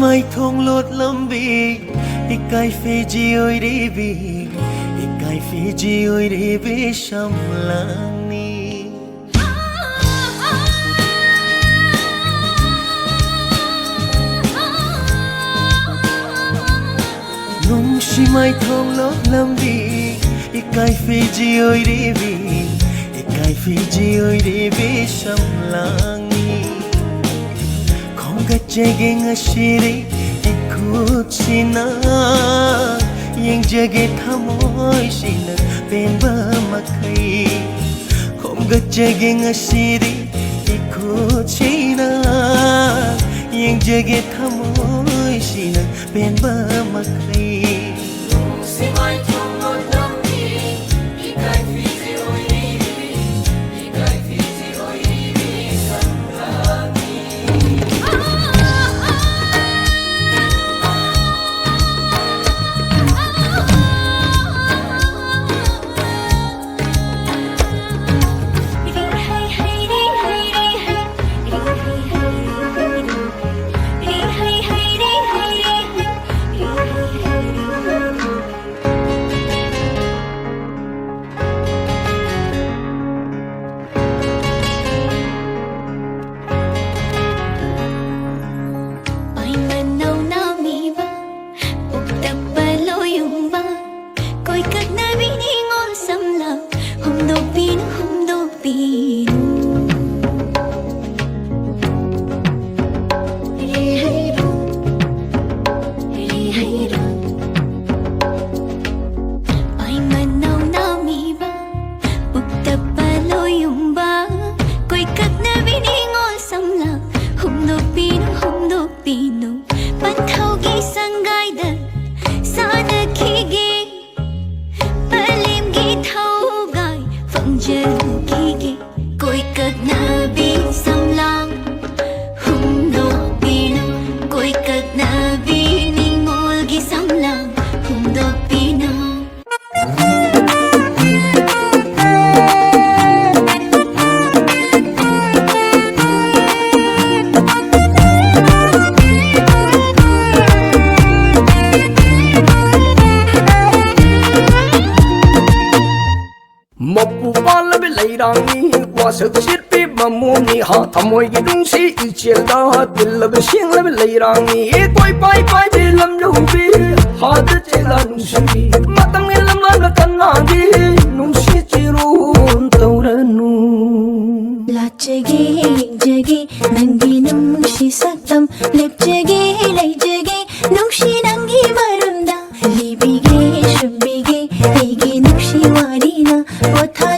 mai thong lột lâm bi ikai phi ji oi ri bi ikai phi ji oi ri bi sam lang ni nung si mai thong lột lâm bi ikai phi ji oi ri bi ikai phi ji oi ri bi sam lang ni khong ga chege ngasiri ikhuchina yang jage thamoi sina pemba makai khom ga jage ngasiri ikhuchina yang jage thamoi sina pemba makai simai thongo nambi ikai fizi oi ikai fizi oi samlani Wasuk sirpi mamuni ha thamoi gi dung si ichel da dil lab sing lab leirangi koi pai pai de lam lo bi ha de chela nung si matam nge lam la kanna gi nung si chirun tauranu la chege jege nangi nung si saktam lep chege lai jege nung si nangi marunda libige shubige hege nung si warina otha